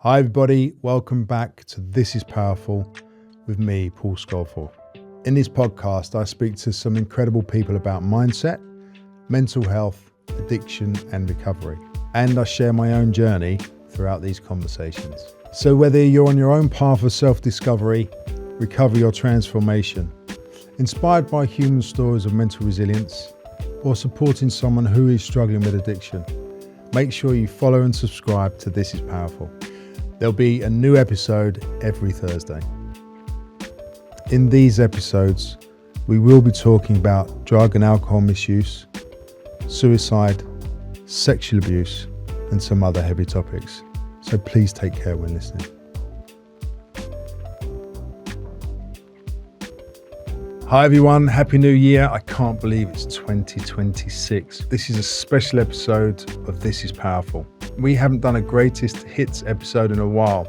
Hi everybody, welcome back to This is Powerful with me, Paul Scolford. In this podcast, I speak to some incredible people about mindset, mental health, addiction and recovery. And I share my own journey throughout these conversations. So whether you're on your own path of self-discovery, recovery or transformation, inspired by human stories of mental resilience, or supporting someone who is struggling with addiction, make sure you follow and subscribe to This is Powerful. There'll be a new episode every Thursday. In these episodes, we will be talking about drug and alcohol misuse, suicide, sexual abuse, and some other heavy topics. So please take care when listening. Hi everyone, Happy New Year. I can't believe it's 2026. This is a special episode of This is Powerful. We haven't done a greatest hits episode in a while.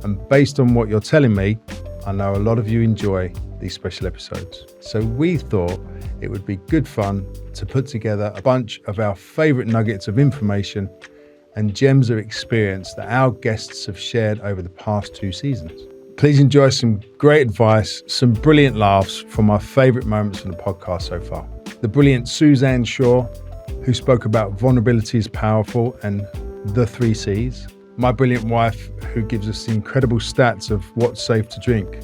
And based on what you're telling me, I know a lot of you enjoy these special episodes. So we thought it would be good fun to put together a bunch of our favorite nuggets of information and gems of experience that our guests have shared over the past 2 seasons. Please enjoy some great advice, some brilliant laughs from my favorite moments from the podcast so far. The brilliant Suzanne Shaw, who spoke about vulnerability is powerful and the 3 C's. My brilliant wife, who gives us the incredible stats of what's safe to drink,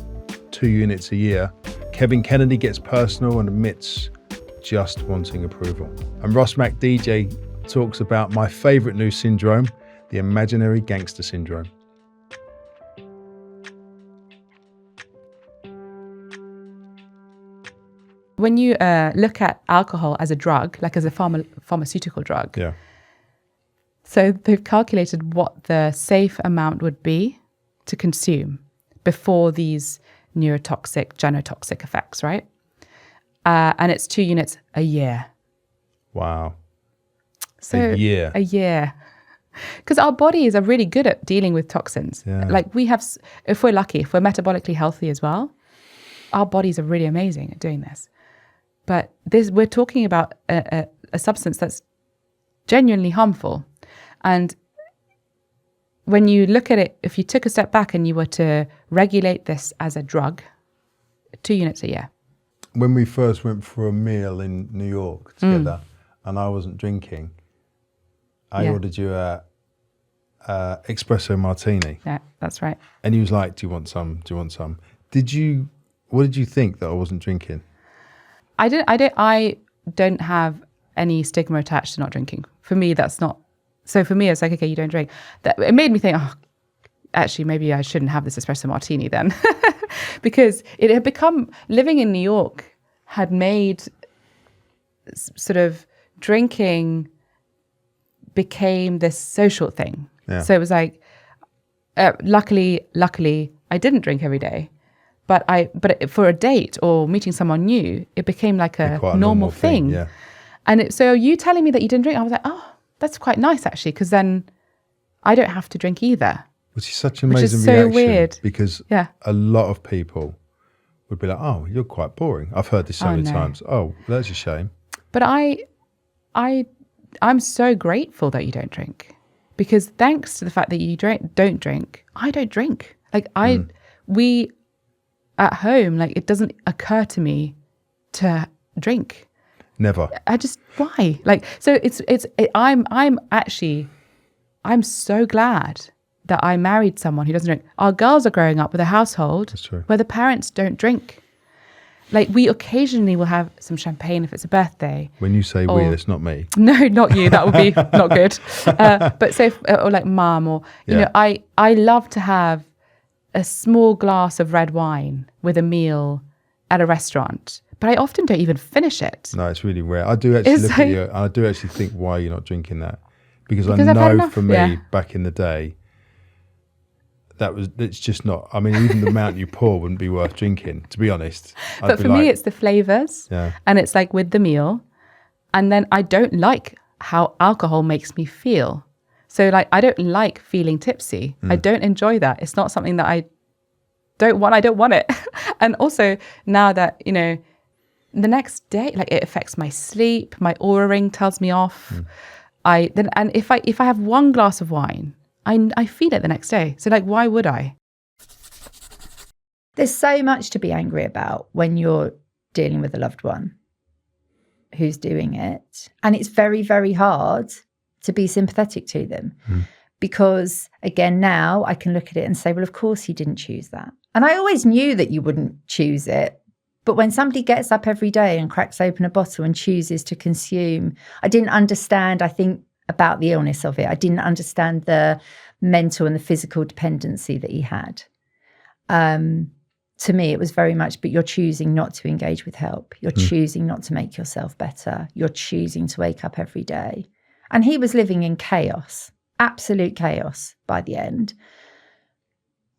2 units a year. Kevin Kennedy gets personal and admits just wanting approval. And Ross Mac DJ talks about my favorite new syndrome, the imaginary gangster syndrome. When you look at alcohol as a drug, like as a pharmaceutical drug, so they've calculated what the safe amount would be to consume before these neurotoxic, genotoxic effects, right? And it's 2 units a year. Wow. So a year. A year. Because our bodies are really good at dealing with toxins. Yeah. Like we have, if we're lucky, if we're metabolically healthy as well, our bodies are really amazing at doing this. But we're talking about a substance that's genuinely harmful. And when you look at it, if you took a step back and you were to regulate this as a drug, 2 units a year. When we first went for a meal in New York together and I wasn't drinking, I ordered you a espresso martini. Yeah, that's right. And he was like, do you want some? Do you want some? What did you think that I wasn't drinking? I don't have any stigma attached to not drinking. For me, that's not. So for me, it's like, okay, you don't drink. It made me think, actually, maybe I shouldn't have this espresso martini then. Because it had become, living in New York had made sort of drinking became this social thing. Yeah. So it was like, luckily, I didn't drink every day. But for a date or meeting someone new, it became like a normal thing. Yeah. And so you telling me that you didn't drink, I was like, that's quite nice actually, because then I don't have to drink either. Which is such an amazing which is so reaction. weird. Because a lot of people would be like, oh, you're quite boring. I've heard this so many times. Oh, that's a shame. But I'm so grateful that you don't drink, because thanks to the fact that you don't drink, I don't drink. Like we at home, like it doesn't occur to me to drink. Never. Why? Like, so I'm so glad that I married someone who doesn't drink. Our girls are growing up with a household where the parents don't drink. Like, we occasionally will have some champagne if it's a birthday. When you say we, that's not me. No, not you. That would be not good. But say, or like mum, or, you know, I love to have a small glass of red wine with a meal at a restaurant, but I often don't even finish it. No, it's really rare. I do actually look at you and I do actually think, why you're not drinking that? Because I know for me, back in the day, it's just not, I mean, even the amount you pour wouldn't be worth drinking, to be honest. But for me, it's the flavors and it's like with the meal. And then I don't like how alcohol makes me feel. So like, I don't like feeling tipsy. I don't enjoy that. It's not something that I don't want it. And also now that, you know, the next day, like it affects my sleep, my aura ring tells me off. And if I have one glass of wine, I feel it the next day. So like, why would I? There's so much to be angry about when you're dealing with a loved one who's doing it. And it's very, very hard to be sympathetic to them. Because again, now I can look at it and say, well, of course he didn't choose that. And I always knew that you wouldn't choose it. But when somebody gets up every day and cracks open a bottle and chooses to consume, I didn't understand, I think, about the illness of it. I didn't understand the mental and the physical dependency that he had. To me, it was very much, but you're choosing not to engage with help. You're choosing not to make yourself better. You're choosing to wake up every day. And he was living in chaos, absolute chaos by the end.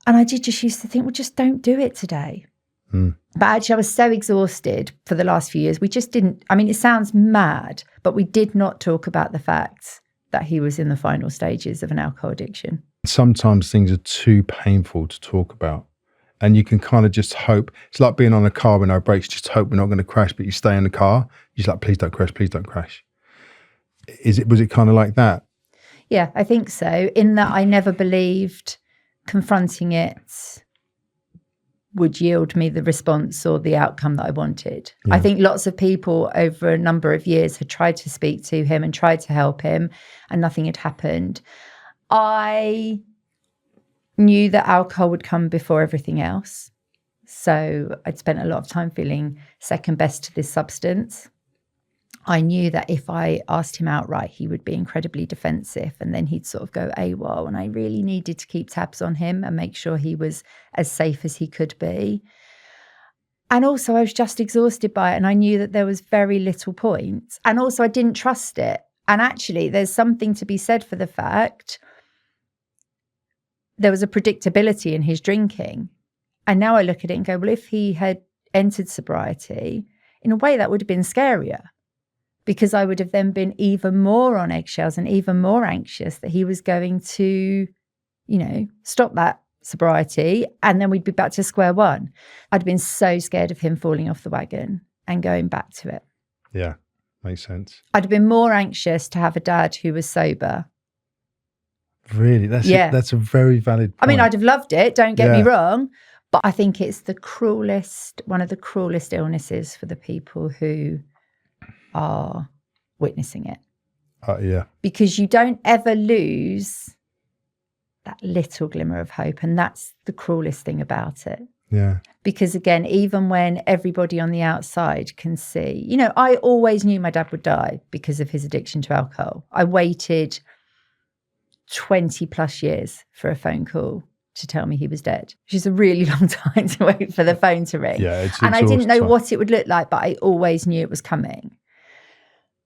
And I did just used to think, well, just don't do it today. But actually, I was so exhausted for the last few years. We just didn't, I mean, it sounds mad, but we did not talk about the fact that he was in the final stages of an alcohol addiction. Sometimes things are too painful to talk about. And you can kind of just hope. It's like being on a car with no brakes, just hope we're not going to crash, but you stay in the car. You're just like, please don't crash, please don't crash. Was it kind of like that? Yeah, I think so. In that I never believed confronting it would yield me the response or the outcome that I wanted. Yeah. I think lots of people over a number of years had tried to speak to him and tried to help him, and nothing had happened. I knew that alcohol would come before everything else. So I'd spent a lot of time feeling second best to this substance. I knew that if I asked him outright, he would be incredibly defensive and then he'd sort of go AWOL. And I really needed to keep tabs on him and make sure he was as safe as he could be. And also I was just exhausted by it. And I knew that there was very little point. And also I didn't trust it. And actually there's something to be said for the fact there was a predictability in his drinking. And now I look at it and go, well, if he had entered sobriety, in a way that would have been scarier. Because I would have then been even more on eggshells and even more anxious that he was going to, stop that sobriety and then we'd be back to square one. I'd been so scared of him falling off the wagon and going back to it. Yeah, makes sense. I'd have been more anxious to have a dad who was sober. Really? That's a very valid point. I mean, I'd have loved it, don't get me wrong, but I think it's one of the cruelest illnesses for the people who are witnessing it. Yeah. Because you don't ever lose that little glimmer of hope. And that's the cruelest thing about it. Yeah. Because again, even when everybody on the outside can see, I always knew my dad would die because of his addiction to alcohol. I waited 20 plus years for a phone call to tell me he was dead, which is a really long time to wait for the phone to ring. Yeah, and I didn't know what it would look like, but I always knew it was coming.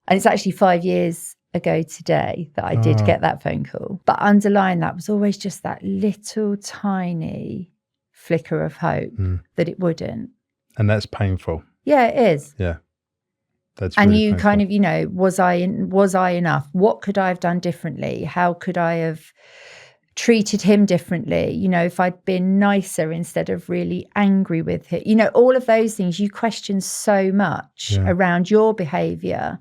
And it's actually 5 years ago today that I did get that phone call. But underlying that was always just that little tiny flicker of hope that it wouldn't. And that's painful. Yeah, it is. Yeah. That's and really you painful. kind of, was I enough? What could I have done differently? How could I have treated him differently? If I'd been nicer instead of really angry with him, all of those things you question so much around your behavior.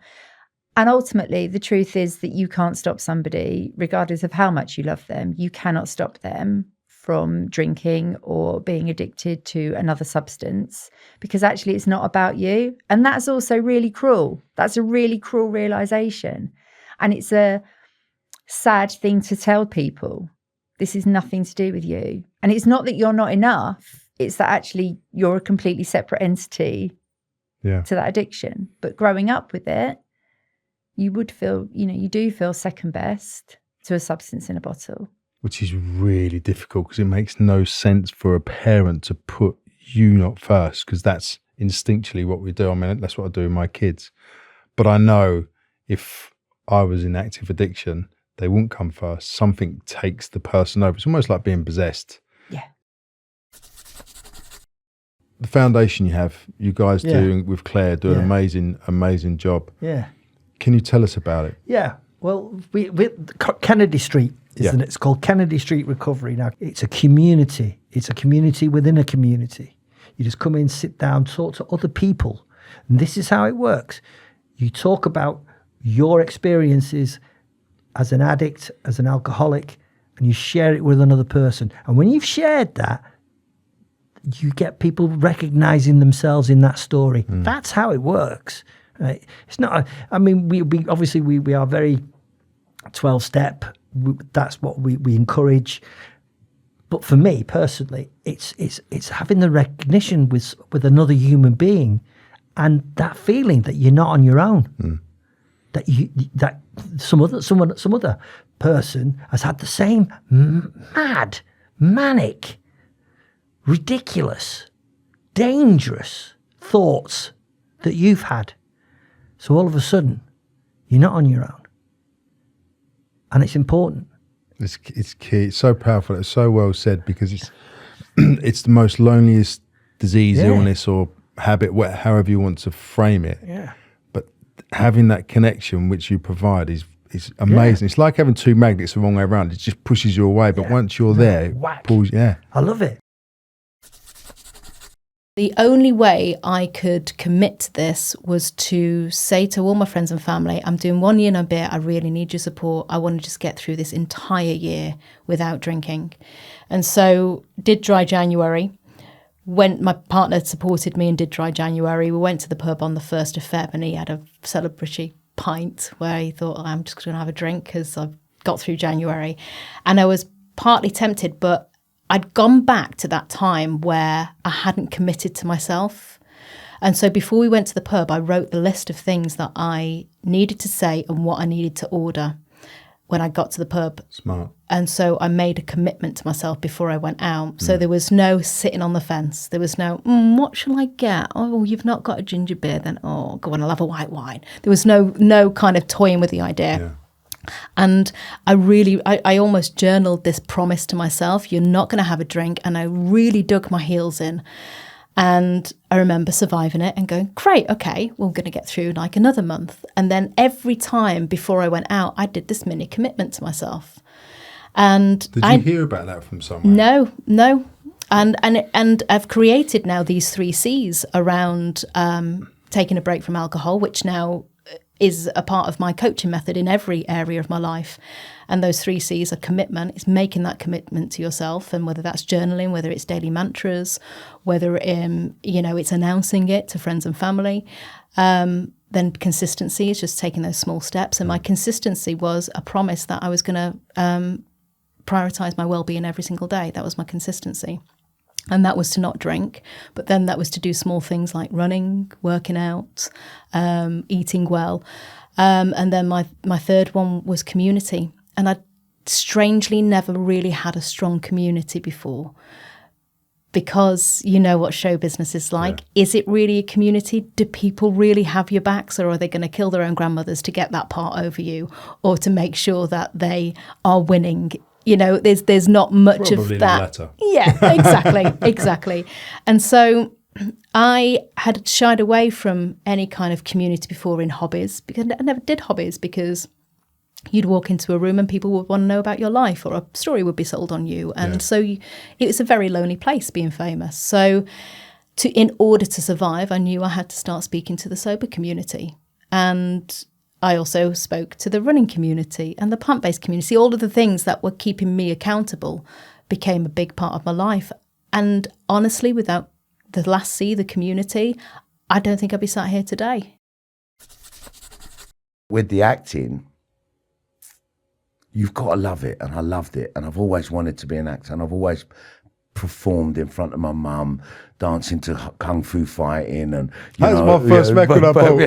And ultimately, the truth is that you can't stop somebody, regardless of how much you love them. You cannot stop them from drinking or being addicted to another substance, because actually it's not about you. And that's also really cruel. That's a really cruel realization. And it's a sad thing to tell people. This is nothing to do with you. And it's not that you're not enough. It's that actually you're a completely separate entity to that addiction. But growing up with it, you would feel, you do feel second best to a substance in a bottle. Which is really difficult because it makes no sense for a parent to put you not first, because that's instinctually what we do. I mean, that's what I do with my kids. But I know if I was in active addiction, they wouldn't come first. Something takes the person over. It's almost like being possessed. Yeah. The foundation you guys doing with Claire, do an amazing job. Yeah. Can you tell us about it? Yeah. Well, we Kennedy Street, isn't it? It's called Kennedy Street Recovery. Now, it's a community. It's a community within a community. You just come in, sit down, talk to other people. And this is how it works. You talk about your experiences as an addict, as an alcoholic, and you share it with another person. And when you've shared that, you get people recognizing themselves in that story. That's how it works. Right? It's not, I mean, we obviously we are very 12-step. That's what we encourage. But for me personally, it's having the recognition with another human being, and that feeling that you're not on your own. That some other person has had the same mad, manic, ridiculous, dangerous thoughts that you've had. So all of a sudden, you're not on your own. And it's important. It's key. It's so powerful. It's so well said, because it's it's the most loneliest disease, illness, or habit, however you want to frame it. Yeah. But having that connection which you provide is amazing. It's like having two magnets the wrong way around. It just pushes you away. But once you're there, it pulls. Yeah. I love it. The only way I could commit to this was to say to all my friends and family, I'm doing 1 year and a bit. I really need your support. I want to just get through this entire year without drinking. And so did dry January. When my partner supported me and did dry January, we went to the pub on the 1st of Feb, and he had a celebratory pint where he thought, I'm just going to have a drink because I've got through January. And I was partly tempted, but I'd gone back to that time where I hadn't committed to myself. And so before we went to the pub, I wrote the list of things that I needed to say and what I needed to order when I got to the pub. Smart. And so I made a commitment to myself before I went out. So there was no sitting on the fence. There was no, what shall I get? Oh, you've not got a ginger beer, then, oh, go on, I'll have a white wine. There was no kind of toying with the idea. Yeah. And I almost journaled this promise to myself, you're not going to have a drink. And I really dug my heels in. And I remember surviving it and going, great, okay, we're going to get through like another month. And then every time before I went out, I did this mini commitment to myself. And did you hear about that from someone? No. And I've created now these 3 C's around taking a break from alcohol, which now is a part of my coaching method in every area of my life. And those 3 C's are commitment. It's making that commitment to yourself, and whether that's journaling, whether it's daily mantras, whether it's announcing it to friends and family. Then consistency is just taking those small steps. And my consistency was a promise that I was going to prioritize my well-being every single day. That was my consistency. And that was to not drink, but then that was to do small things like running, working out, eating well. And then my third one was community. And I strangely never really had a strong community before, because you know what show business is like. Yeah. Is it really a community? Do people really have your backs, or are they going to kill their own grandmothers to get that part over you, or to make sure that they are winning? You know, there's not much Probably of that. The latter. Yeah, exactly. And so I had shied away from any kind of community before in hobbies, because I never did hobbies, because you'd walk into a room and people would want to know about your life, or a story would be sold on you. And so it was a very lonely place being famous. So in order to survive, I knew I had to start speaking to the sober community. And I also spoke to the running community and the plant-based community. All of the things that were keeping me accountable became a big part of my life. And honestly, without the last C, the community, I don't think I'd be sat here today. With the acting, you've got to love it. And I loved it. And I've always wanted to be an actor. And I've always performed in front of my mum, dancing to kung fu fighting, and that was my first record I bought. Do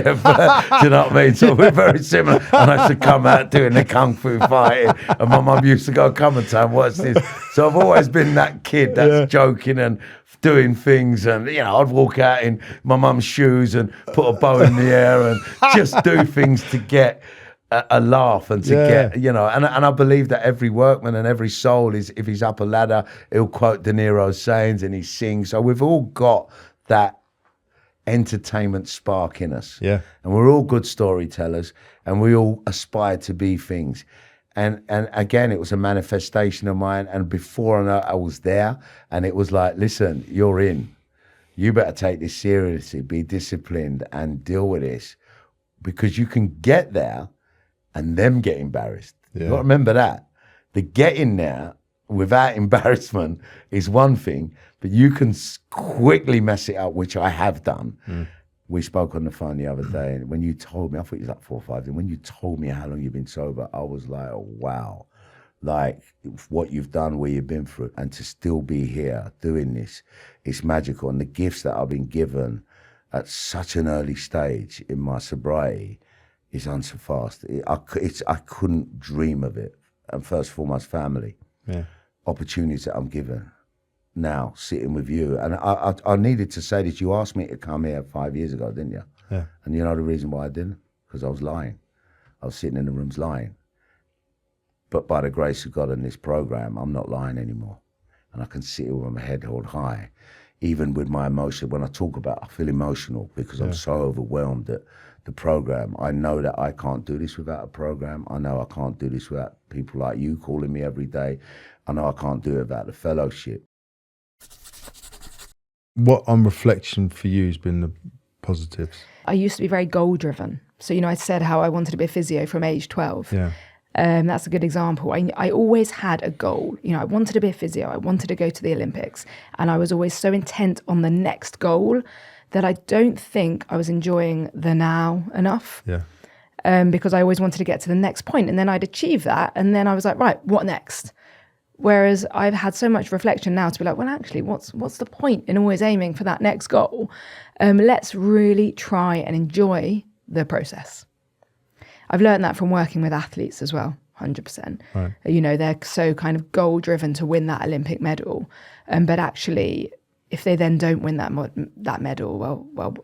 you know what I mean? So we're very similar. And I used to come out doing the kung fu fighting, and my mum used to go, come and time, what's this? So I've always been that kid that's joking and doing things, and I'd walk out in my mum's shoes and put a bow in the air and just do things to get a laugh and to get, and I believe that every workman and every soul is, if he's up a ladder, he'll quote De Niro's sayings and he sings. So we've all got that entertainment spark in us. Yeah. And we're all good storytellers, and we all aspire to be things. And again, it was a manifestation of mine. And before I was there, and it was like, listen, you're in. You better take this seriously, be disciplined and deal with this, because you can get there and them get embarrassed. You got to remember that. The getting there without embarrassment is one thing, but you can quickly mess it up, which I have done. We spoke on the phone the other day, and when you told me, I thought it was like 4 or 5, and when you told me how long you've been sober, I was like, oh, wow. Like, what you've done, where you've been through, and to still be here doing this, it's magical. And the gifts that I've been given at such an early stage in my sobriety is unsurpassed. I couldn't dream of it. And first and foremost, family. Yeah. Opportunities that I'm given now, sitting with you. And I needed to say this. You asked me to come here 5 years ago, didn't you? Yeah. And you know the reason why I didn't? Because I was lying. I was sitting in the rooms lying. But by the grace of God in this program, I'm not lying anymore. And I can sit here with my head held high. Even with my emotion, when I talk about, I feel emotional because I'm so overwhelmed at the program. I know that I can't do this without a program. I know I can't do this without people like you calling me every day. I know I can't do it without the fellowship. What on reflection for you has been the positives? I used to be very goal driven. So, I said how I wanted to be a physio from age 12. Yeah. That's a good example. I always had a goal. I wanted to be a physio. I wanted to go to the Olympics. And I was always so intent on the next goal that I don't think I was enjoying the now enough. Yeah. Because I always wanted to get to the next point, and then I'd achieve that. And then I was like, right, what next? Whereas I've had so much reflection now to be like, well, actually, what's the point in always aiming for that next goal? Let's really try and enjoy the process. I've learned that from working with athletes as well, 100%. Right. They're so kind of goal driven to win that Olympic medal. But actually, if they then don't win that medal, well,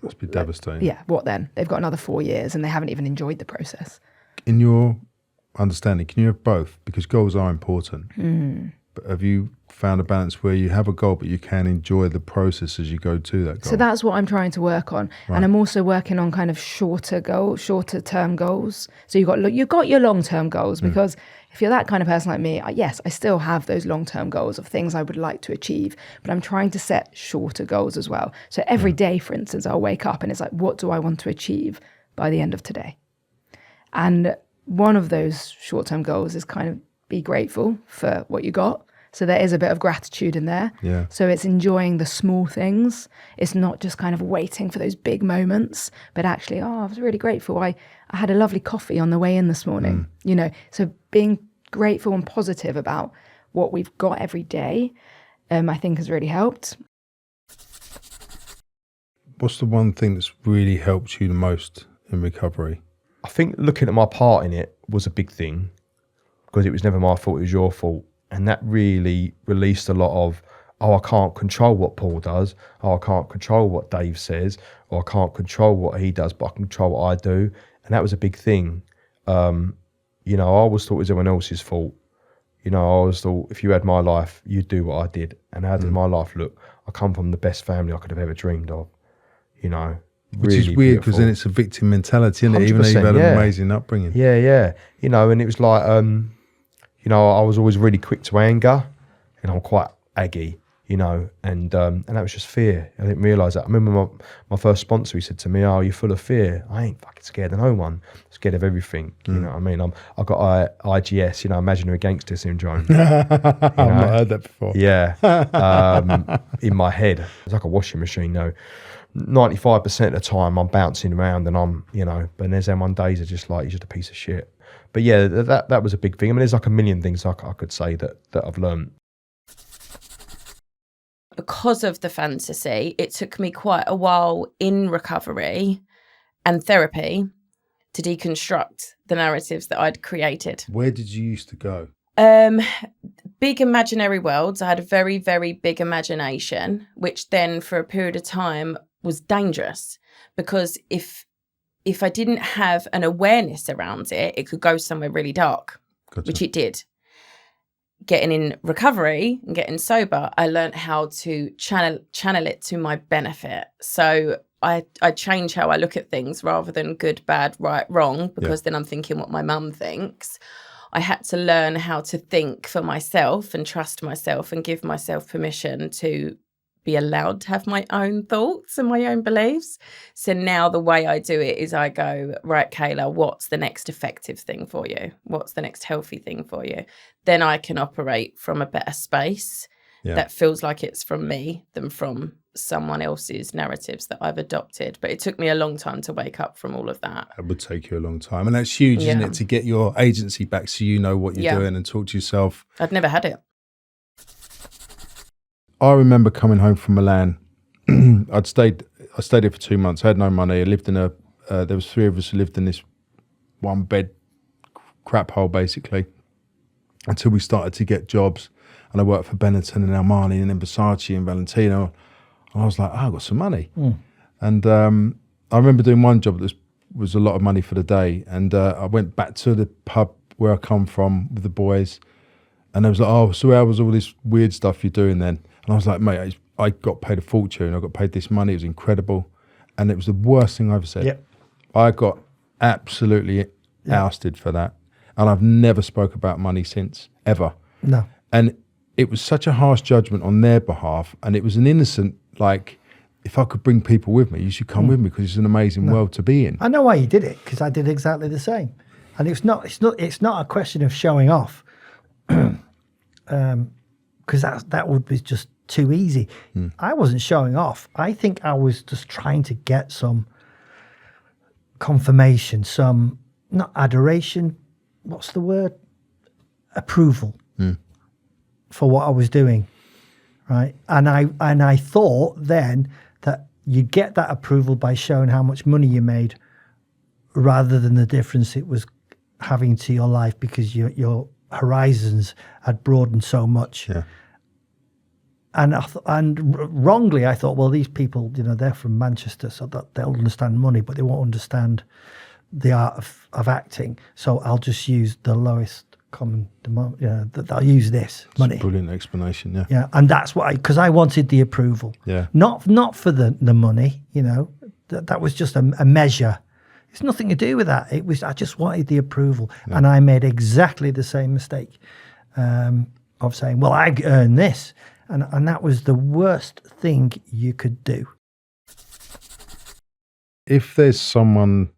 Must be devastating. yeah, what then? They've got another 4 years and they haven't even enjoyed the process. In your understanding, can you have both? Because goals are important. But have you found a balance where you have a goal, but you can enjoy the process as you go to that goal? So that's what I'm trying to work on. Right. And I'm also working on kind of shorter term goals. So you've got your long-term goals, because if you're that kind of person like me, yes, I still have those long-term goals of things I would like to achieve, but I'm trying to set shorter goals as well. So every day, for instance, I'll wake up and it's like, what do I want to achieve by the end of today? And one of those short-term goals is kind of be grateful for what you got. So there is a bit of gratitude in there. Yeah. So it's enjoying the small things. It's not just kind of waiting for those big moments, but actually, I was really grateful. I had a lovely coffee on the way in this morning, So being grateful and positive about what we've got every day, I think has really helped. What's the one thing that's really helped you the most in recovery? I think looking at my part in it was a big thing, because it was never my fault, it was your fault. And that really released a lot of, I can't control what Paul does, I can't control what Dave says, or I can't control what he does, but I can control what I do. And that was a big thing. I always thought it was everyone else's fault. I always thought, if you had my life, you'd do what I did. And how did my life look? I come from the best family I could have ever dreamed of, Which is weird, because then it's a victim mentality, isn't it? Even though you've had an amazing upbringing. Yeah. And it was like, I was always really quick to anger, and I'm quite aggy, and that was just fear. I didn't realise that. I remember my first sponsor, he said to me, "Oh, you're full of fear." I ain't fucking scared of no one. I'm scared of everything. You know what I mean? I've got IGS, imaginary gangster syndrome. I've not heard that before. Yeah, in my head, it's like a washing machine. 95% of the time I'm bouncing around, and I'm, but there's them one days are just like, you're just a piece of shit. But yeah, that was a big thing. I mean, there's like a million things I could say that I've learned. Because of the fantasy, it took me quite a while in recovery and therapy to deconstruct the narratives that I'd created. Where did you used to go? Big imaginary worlds. I had a very, very big imagination, which then for a period of time was dangerous, because if I didn't have an awareness around it, it could go somewhere really dark, which it did. Getting in recovery and getting sober, I learned how to channel it to my benefit. So I change how I look at things rather than good, bad, right, wrong, because then I'm thinking what my mum thinks. I had to learn how to think for myself and trust myself and give myself permission to be allowed to have my own thoughts and my own beliefs. So now the way I do it is I go, right, Kayla, what's the next effective thing for you? What's the next healthy thing for you? Then I can operate from a better space that feels like it's from me than from someone else's narratives that I've adopted. But it took me a long time to wake up from all of that. It would take you a long time. And that's huge, isn't it? To get your agency back so you know what you're doing and talk to yourself. I'd never had it. I remember coming home from Milan. I stayed here for 2 months. I had no money. I lived in there was 3 of us who lived in this one bed crap hole, basically, until we started to get jobs. And I worked for Benetton and Armani and then Versace and Valentino. And I was like, I've got some money. And I remember doing one job that was a lot of money for the day. And I went back to the pub where I come from with the boys. And they was like, oh, so how was all this weird stuff you're doing then? And I was like, mate, I got paid a fortune. I got paid this money. It was incredible. And it was the worst thing I ever said. Yep. I got absolutely ousted for that. And I've never spoke about money since, ever. No. And it was such a harsh judgment on their behalf. And it was an innocent, like, if I could bring people with me, you should come with me because it's an amazing world to be in. I know why you did it, because I did exactly the same. And it's not a question of showing off. Because that would be just too easy. I wasn't showing off. I think I was just trying to get some confirmation, some, not adoration, what's the word? Approval for what I was doing, right? And I thought then that you get that approval by showing how much money you made rather than the difference it was having to your life because your horizons had broadened so much. Yeah. And wrongly, I thought, well, these people, they're from Manchester, so that they'll understand money, but they won't understand the art of acting. So I'll just use the lowest common denominator. I'll use this money. It's a brilliant explanation. Yeah. Yeah, and that's what because I wanted the approval. Yeah. Not for the money. That was just a measure. It's nothing to do with that. I just wanted the approval, and I made exactly the same mistake of saying, well, I earned this. And that was the worst thing you could do. If there's someone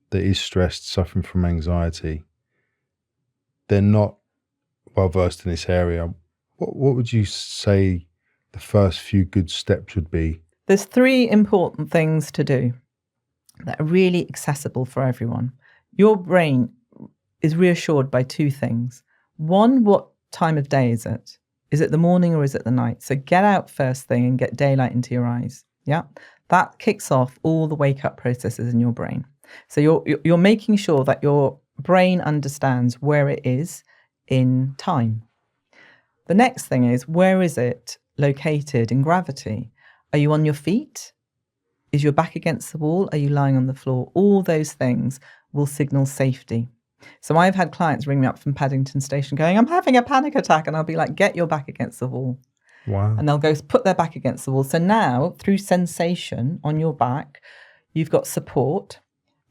that is stressed, suffering from anxiety, they're not well versed in this area, what would you say the first few good steps would be? There's 3 important things to do that are really accessible for everyone. Your brain is reassured by 2 things. One, what time of day is it? Is it the morning or is it the night? So get out first thing and get daylight into your eyes. Yeah, that kicks off all the wake up processes in your brain. So you're making sure that your brain understands where it is in time. The next thing is, where is it located in gravity? Are you on your feet? Is your back against the wall? Are you lying on the floor? All those things will signal safety. So I've had clients ring me up from Paddington Station going, I'm having a panic attack. And I'll be like, get your back against the wall. Wow. And they'll go put their back against the wall. So now, through sensation on your back, you've got support.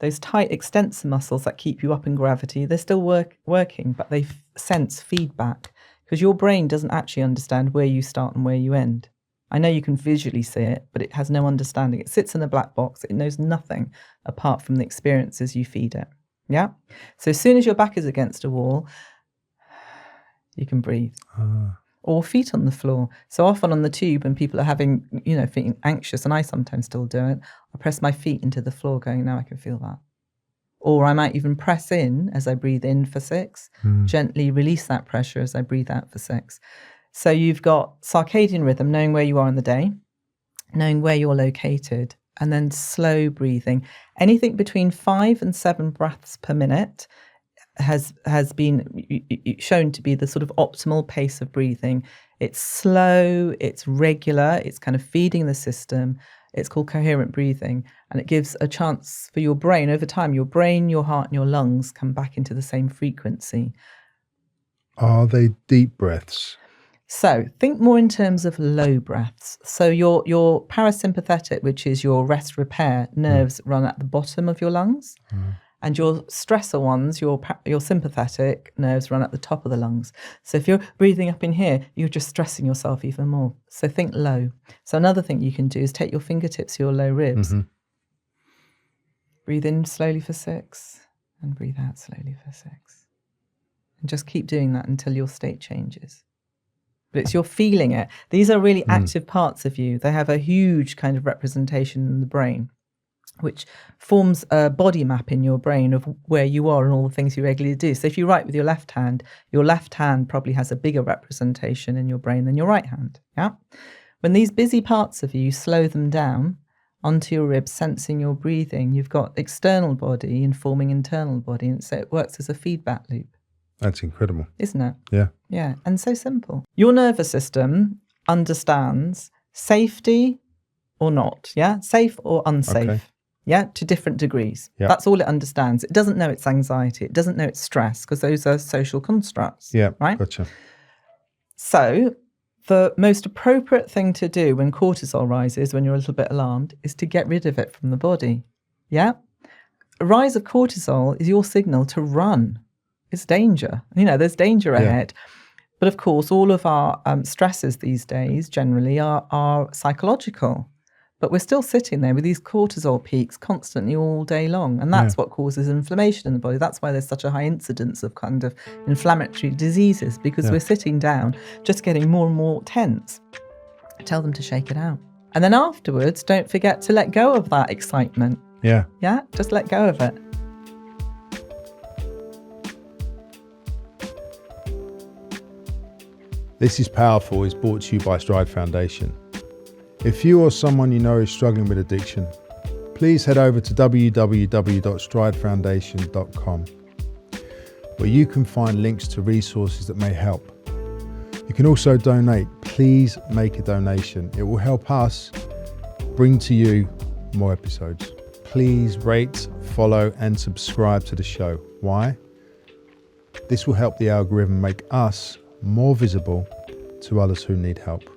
Those tight extensor muscles that keep you up in gravity, they're still working, but they sense feedback because your brain doesn't actually understand where you start and where you end. I know you can visually see it, but it has no understanding. It sits in a black box. It knows nothing apart from the experiences you feed it. Yeah. So as soon as your back is against a wall, you can breathe. Or feet on the floor. So often on the tube when people are having, feeling anxious, and I sometimes still do it, I press my feet into the floor going, now I can feel that. Or I might even press in as I breathe in for 6, gently release that pressure as I breathe out for 6. So you've got circadian rhythm, knowing where you are in the day, knowing where you're located, and then slow breathing. Anything between 5 and 7 breaths per minute has been shown to be the sort of optimal pace of breathing. It's slow, it's regular, it's kind of feeding the system. It's called coherent breathing, and it gives a chance for your brain over time. Your brain, your heart, and your lungs come back into the same frequency. Are they deep breaths? So think more in terms of low breaths. So your parasympathetic, which is your rest repair nerves, run at the bottom of your lungs. And your stressor ones, your sympathetic nerves run at the top of the lungs. So if you're breathing up in here, you're just stressing yourself even more. So think low. So another thing you can do is take your fingertips to your low ribs. Mm-hmm. Breathe in slowly for 6 and breathe out slowly for 6. And just keep doing that until your state changes. But it's you're feeling it. These are really active parts of you. They have a huge kind of representation in the brain, which forms a body map in your brain of where you are and all the things you regularly do. So if you write with your left hand probably has a bigger representation in your brain than your right hand. Yeah. When these busy parts of you slow them down onto your ribs, sensing your breathing, you've got external body informing internal body. And so it works as a feedback loop. That's incredible. Isn't it? Yeah. Yeah. And so simple. Your nervous system understands safety or not. Yeah. Safe or unsafe. Okay. Yeah, to different degrees. Yeah. That's all it understands. It doesn't know it's anxiety. It doesn't know it's stress, because those are social constructs. Yeah, right? Gotcha. So the most appropriate thing to do when cortisol rises, when you're a little bit alarmed, is to get rid of it from the body. Yeah? A rise of cortisol is your signal to run. It's danger. There's danger ahead. But of course, all of our stresses these days generally are psychological. But we're still sitting there with these cortisol peaks constantly all day long. And that's what causes inflammation in the body. That's why there's such a high incidence of kind of inflammatory diseases, because we're sitting down, just getting more and more tense. Tell them to shake it out. And then afterwards, don't forget to let go of that excitement. Yeah. Yeah, just let go of it. This is Powerful is brought to you by Stride Foundation. If you or someone you know is struggling with addiction, please head over to www.stridefoundation.com, where you can find links to resources that may help. You can also donate. Please make a donation. It will help us bring to you more episodes. Please rate, follow, and subscribe to the show. Why? This will help the algorithm make us more visible to others who need help.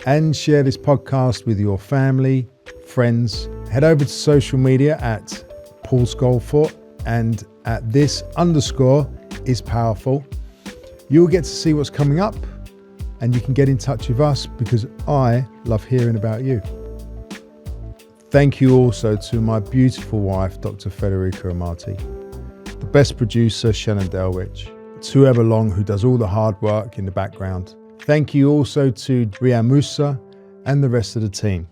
And share this podcast with your family, friends. Head over to social media at Paul Scolfort and at this_is_powerful. You'll get to see what's coming up, and you can get in touch with us because I love hearing about you. Thank you also to my beautiful wife, Dr. Federica Amati, the best producer, Shannon Delwich, to Ever Long, who does all the hard work in the background. Thank you also to Ria Musa and the rest of the team.